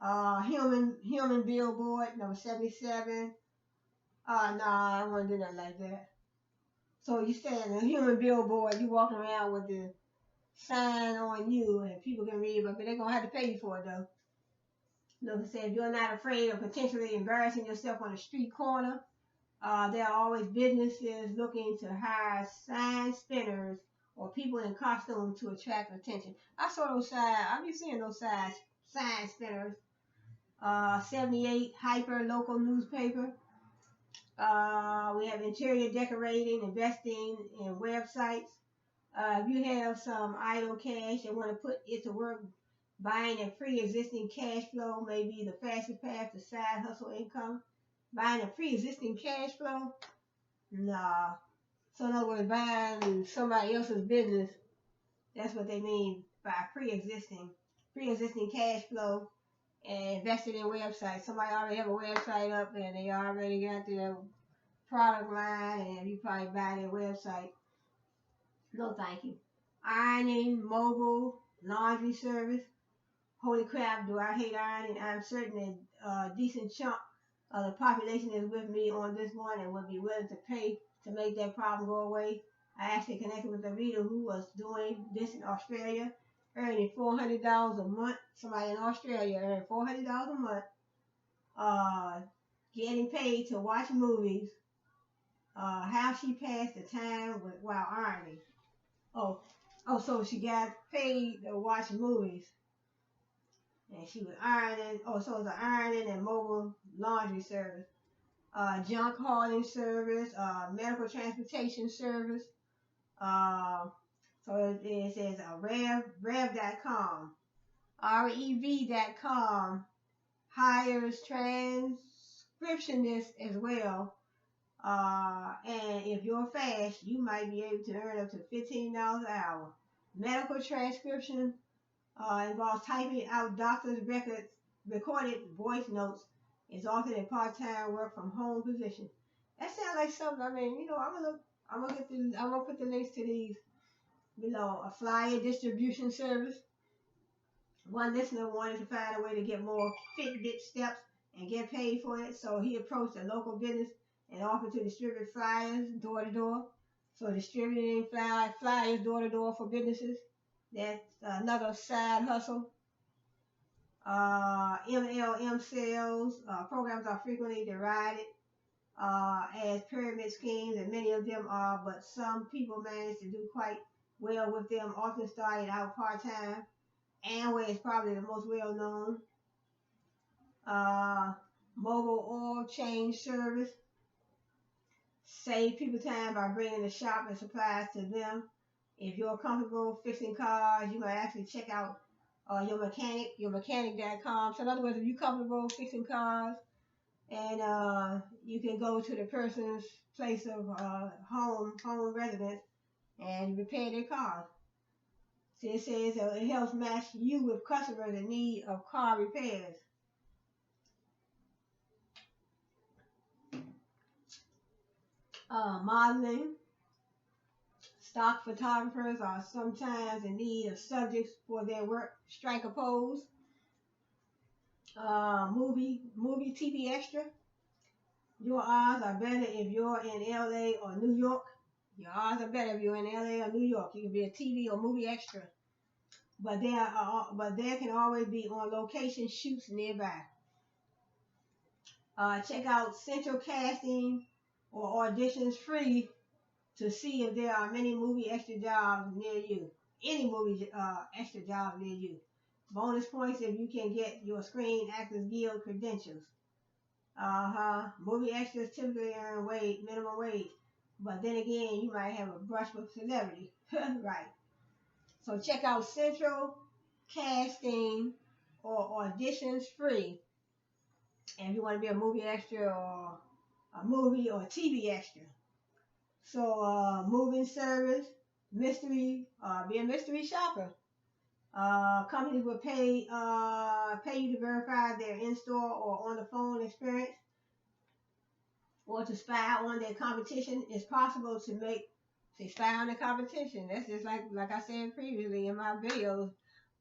Human billboard number 77. Nah, I wouldn't do nothing like that. So you stand a human billboard, you walking around with the sign on you, and people can read, but they're gonna have to pay you for it though. Look, I said, if you're not afraid of potentially embarrassing yourself on a street corner, there are always businesses looking to hire sign spinners or people in costume to attract attention. I saw those signs. I've been seeing those sign spinners. 78 Hyper local newspaper. We have interior decorating, investing in websites. If you have some idle cash and want to put it to work, buying a pre-existing cash flow may be the fastest path to side hustle income. Buying a pre-existing cash flow? Nah. So in other words, buying somebody else's business, that's what they mean by pre-existing cash flow and invested in websites. Somebody already have a website up and they already got their product line, and you probably buy their website. No, thank you. Ironing, mobile, laundry service. Holy crap, do I hate ironing? I'm certain that a decent chunk of the population is with me on this one and would be willing to pay to make that problem go away. I actually connected with a reader who was doing this in Australia, earning $400 a month. Somebody in Australia earned $400 a month, uh, getting paid to watch movies. How she passed the time while ironing. Oh, so she got paid to watch movies, and she was ironing. Oh, so it's an ironing and mobile laundry service, junk hauling service, medical transportation service. Uh, so it says rev.com, rev.com hires transcriptionists as well. And if you're fast, you might be able to earn up to $15 an hour. Medical transcription involves typing out doctor's records, recorded voice notes. Is often a part-time work from home position. That sounds like something. I mean, you know, I'm gonna put the links to these below. A flyer distribution service. One listener wanted to find a way to get more Fitbit steps and get paid for it, so he approached a local business and offered to distribute flyers door to door. So distributing flyers door to door for businesses. That's another side hustle. MLM sales programs are frequently derided as pyramid schemes, and many of them are, but some people manage to do quite well with them, often starting out part-time. Amway is probably the most well-known. Mobile oil change service. Save people time by bringing the shop and supplies to them. If you're comfortable fixing cars, you might actually check out yourmechanic.com. So in other words, if you're comfortable fixing cars, and you can go to the person's place of home residence and repair their cars. So it says it helps match you with customers in need of car repairs. Modeling. Stock photographers are sometimes in need of subjects for their work. Strike a pose. Movie TV extra. Your odds are better if you're in LA or New York. Your odds are better if you're in LA or New York. You can be a TV or movie extra. But there can always be on location shoots nearby. Check out Central Casting or auditions free to see if there are many movie extra jobs near you. Any movie extra jobs near you. Bonus points if you can get your Screen Actors Guild credentials. Movie extras typically earn minimum wage. But then again, you might have a brush with celebrity. Right. So check out Central Casting or Auditions Free. And if you want to be a movie extra or a movie or TV extra. So moving service, mystery, be a mystery shopper. Companies will pay you to verify their in-store or on the phone experience or to spy on their competition. It's possible to spy on the competition. That's just like I said previously in my videos,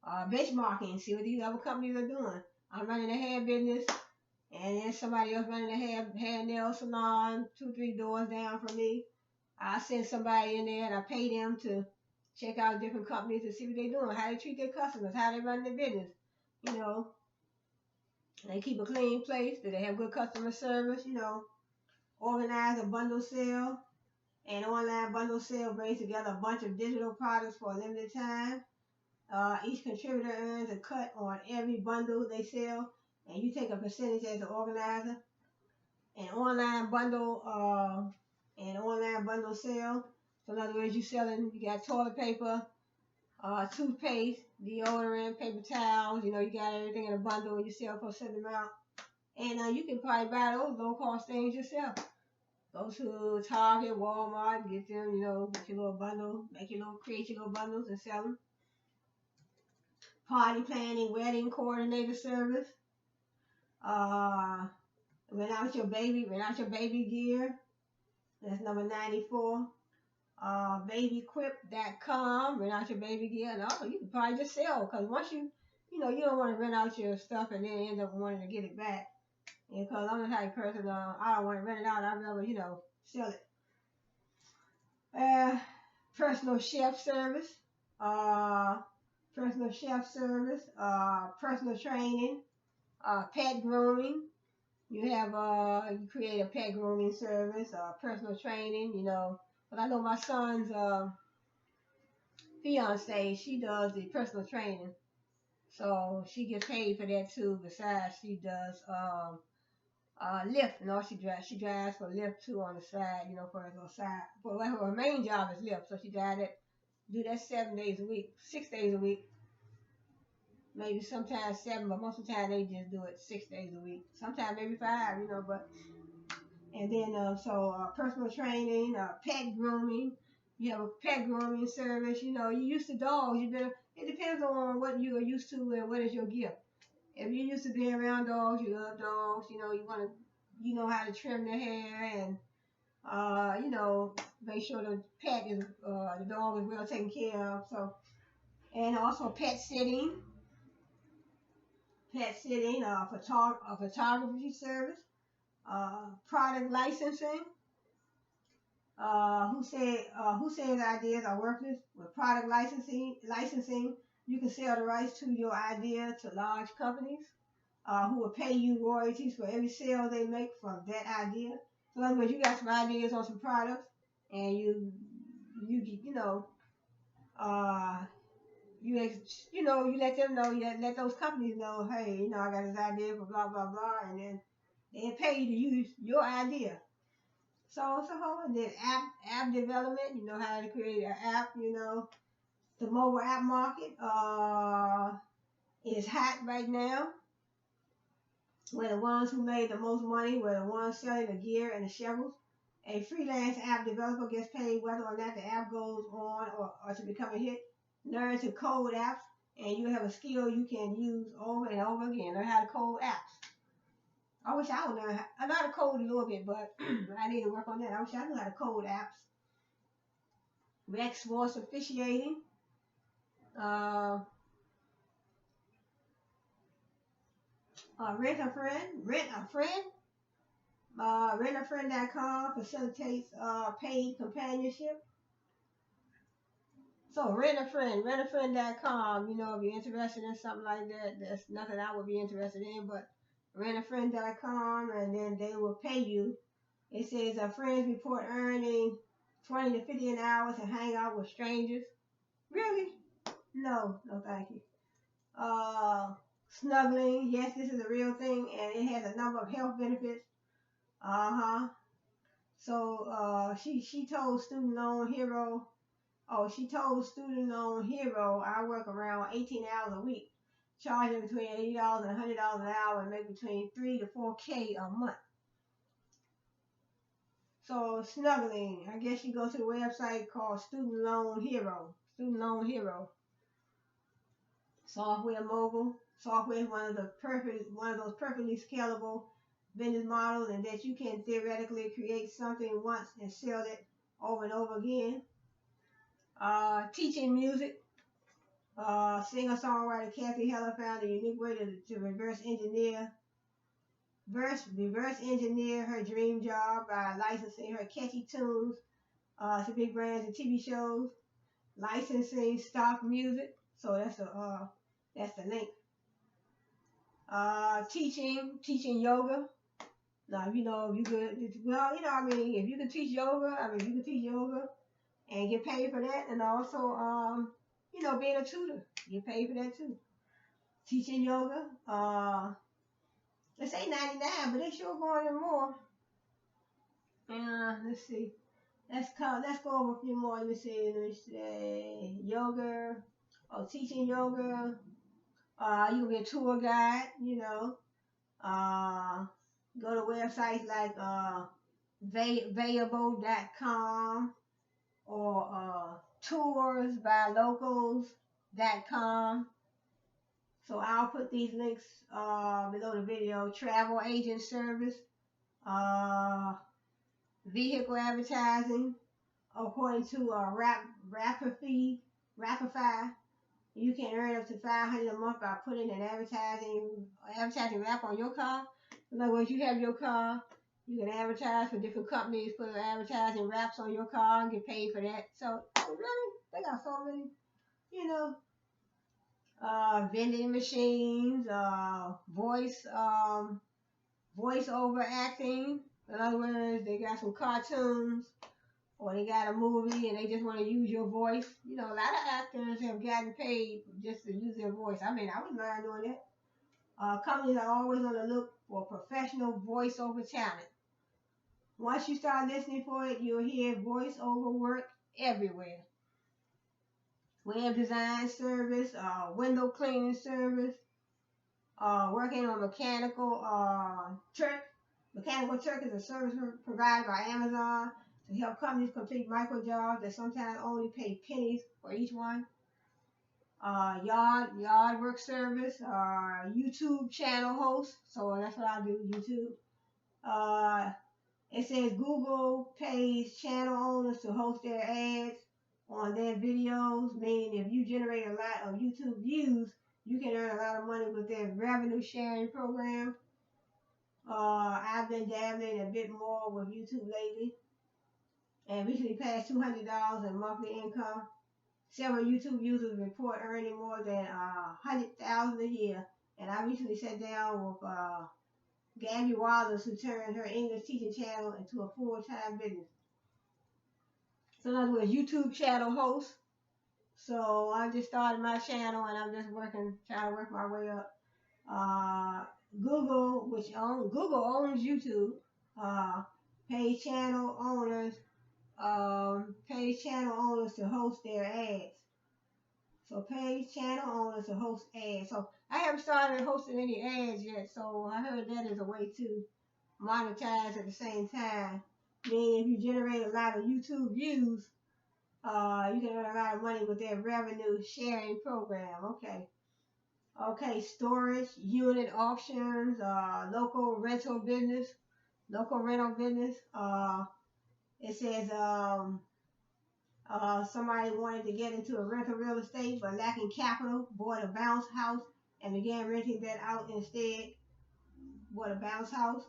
benchmarking, see what these other companies are doing. I'm running a hair business, and then somebody else running a hair nail salon 2-3 doors down from me. I send somebody in there and I pay them to check out different companies to see what they're doing, how they treat their customers, how they run their business. You know, they keep a clean place. Do they have good customer service? You know, organize a bundle sale. An online bundle sale brings together a bunch of digital products for a limited time. Each contributor earns a cut on every bundle they sell, and you take a percentage as an organizer. An online bundle, sale. So in other words, you got toilet paper, toothpaste, deodorant, paper towels. You know, you got everything in a bundle, and you sell for a certain amount. And you can probably buy those low cost things yourself. Go to Target, Walmart, get them, get your little bundle, create your little bundles and sell them. Party planning, wedding coordinator service. Rent out your baby gear. That's number 94. Babyquip.com, rent out your baby gear. And also, you can probably just sell, because once you don't want to rent out your stuff and then end up wanting to get it back. Because I'm the type of person, I don't want to rent it out. I'd rather, sell it. Personal chef service. Personal training. Pet grooming. You create a pet grooming service, personal training, But I know my son's fiance, she does the personal training. So she gets paid for that too. Besides, she does Lyft. She drives for Lyft too on the side, for her little side. But her main job is Lyft, so she do that 7 days a week, 6 days a week. Maybe sometimes 7, but most of the time they just do it 6 days a week. Sometimes maybe 5, but. And then personal training, pet grooming. You have a pet grooming service. You're used to dogs. It depends on what you are used to and what is your gift. If you're used to being around dogs, you love dogs. You know how to trim their hair and make sure the dog is well taken care of. So, and also pet sitting, photography service, product licensing. Who says ideas are worthless? With product licensing, you can sell the rights to your idea to large companies, who will pay you royalties for every sale they make from that idea. So in other words, you got some ideas on some products, and you let them know, let those companies know, hey, I got this idea for blah blah blah, and then they pay you to use your idea. So it's a whole, and then app development. You know how to create an app. The mobile app market is hot right now. Where the ones who made the most money were the ones selling the gear and the shovels. A freelance app developer gets paid whether or not the app goes on or to become a hit. Learn to code apps, and you have a skill you can use over and over again. Learn how to code apps. I wish I would learn. I know how to code a little bit, but I need to work on that. I wish I knew how to code apps. Rec sports officiating. Rent a friend. Rentafriend.com facilitates paid companionship. So rentafriend.com. If you're interested in something like that, that's nothing I would be interested in, but rentafriend.com, and then they will pay you. It says friends report earning 20 to 50 an hour to hang out with strangers. Really? No, thank you. Snuggling, yes, this is a real thing, and it has a number of health benefits. Uh-huh. So she told Student Loan Hero, she told Student Loan Hero, I work around 18 hours a week, charging between $80 and $100 an hour, and make between 3 to 4K a month. So snuggling, I guess you go to the website called Student Loan Hero. Student Loan Hero. Software Mogul. Software is one of those perfectly scalable business models, and that you can theoretically create something once and sell it over and over again. Teaching music. Singer-songwriter Kathy Heller found a unique way to reverse engineer her dream job by licensing her catchy tunes to big brands and TV shows, licensing stock music. So that's the link. Teaching yoga. Now, if you could, well, if you could teach yoga, and get paid for that, and also, being a tutor, get paid for that too. Teaching yoga, let's say 99, but they sure going in more. Let's see. Let's go over a few more. Let me say yoga. Teaching yoga. You can be a tour guide. Go to websites like Vayable.com or toursbylocals.com. So I'll put these links below the video. Travel agent service, vehicle advertising. According to Rapify, you can earn up to $500 a month by putting an advertising wrap on your car. In other words, you have your car, you can advertise for different companies, put advertising wraps on your car and get paid for that. So really, they got so many, vending machines, voice over acting. In other words, they got some cartoons, or they got a movie and they just want to use your voice. A lot of actors have gotten paid just to use their voice. I mean, I was learning doing that. Companies are always on the look for professional voiceover talent. Once you start listening for it, you'll hear voiceover work everywhere. Web design service, window cleaning service, working on Mechanical Turk. Mechanical Turk is a service provided by Amazon to help companies complete micro jobs that sometimes only pay pennies for each one. Yard work service, YouTube channel host. So that's what I do, YouTube. It says Google pays channel owners to host their ads on their videos, meaning if you generate a lot of YouTube views, you can earn a lot of money with their revenue sharing program. I've been dabbling a bit more with YouTube lately and recently passed $200 in monthly income. Several YouTube users report earning more than $100,000 a year, and I recently sat down with Gabby Wallace, who turned her English teaching channel into a full-time business. So in other words, YouTube channel host. So I just started my channel, and I'm just trying to work my way up. Google owns YouTube, pays channel owners to host their ads. So pays channel owners to host ads. So I haven't started hosting any ads yet, so I heard that is a way to monetize at the same time. Meaning if you generate a lot of YouTube views, you can earn a lot of money with their revenue sharing program. Okay, storage, unit auctions, local rental business. It says somebody wanted to get into a rental real estate but lacking capital, bought a bounce house and began renting that out instead. Bought a bounce house.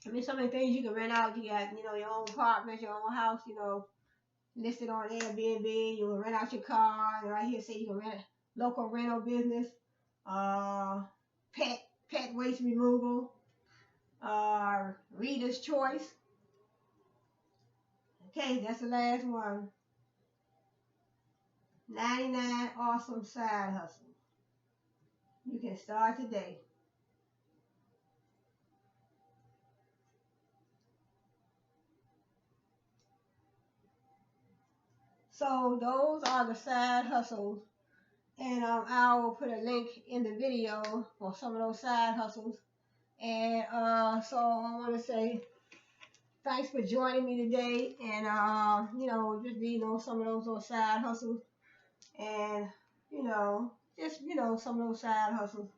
I mean, so many things you can rent out. You got, your own apartment, your own house, listed on Airbnb. You can rent out your car. And right here, say you can rent local rental business, pet waste removal, reader's choice. Okay, that's the last one. 99 awesome side hustle. You can start today. So those are the side hustles, and I will put a link in the video for some of those side hustles. And so I want to say thanks for joining me today, and just some of those little side hustles, and just some of those side hustles.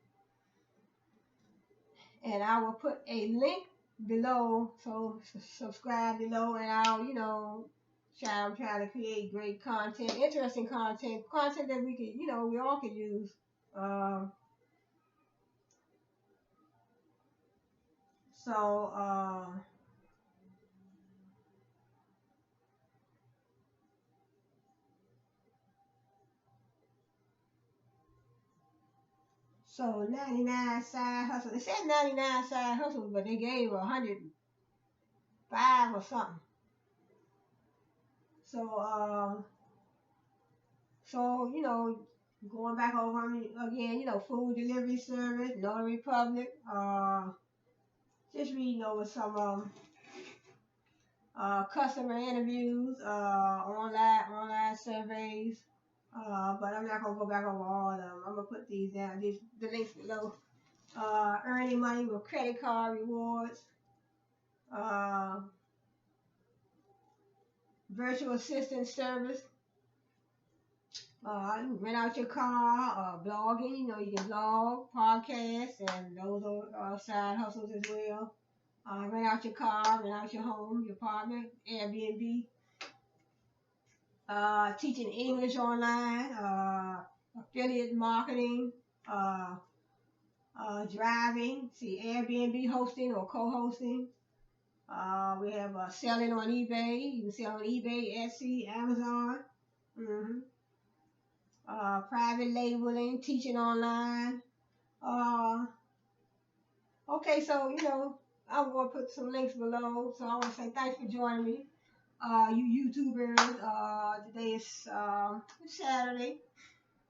And I will put a link below, so subscribe below, and I'll I'm trying to create great content, interesting content that we could we all could use. Um, so um, so 99 side hustles. It said 99 side hustles, but they gave 105 or something. So going back over again, food delivery service, Notary Public, just reading over some customer interviews, online surveys. But I'm not gonna go back over all of them. I'm gonna put these down, the links below. Earning money with credit card rewards. Uh, Virtual assistant service. You rent out your car, blogging, you can blog, podcasts, and those are side hustles as well. Rent out your car, rent out your home, your apartment, Airbnb. Teaching English online, affiliate marketing, uh, driving, see Airbnb hosting or co-hosting. We have selling on eBay. You can sell on eBay, Etsy, Amazon. Mm-hmm. Private labeling, teaching online. Uh, okay, so I'm gonna put some links below. So I want to say thanks for joining me, you YouTubers. Today is Saturday.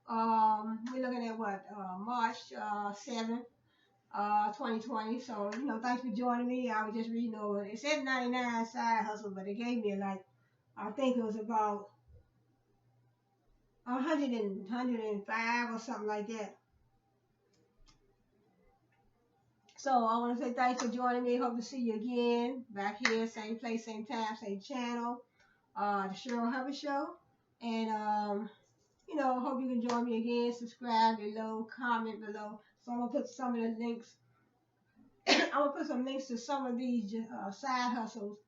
We're looking at what March 7th. 2020. So, thanks for joining me. I was just reading over. It said 99 side hustle, but it gave me I think it was about 105 or something like that. So I want to say thanks for joining me. Hope to see you again back here, same place, same time, same channel. The Cheryl Hubbard Show. And hope you can join me again. Subscribe below, comment below. So I'm gonna put some of the links. I'm gonna put some links to some of these side hustles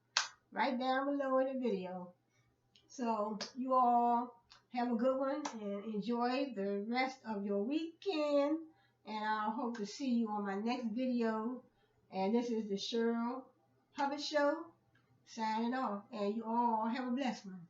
right down below in the video. So you all have a good one and enjoy the rest of your weekend. And I hope to see you on my next video. And this is the Cheryl Hubbard Show signing off. And you all have a blessed one.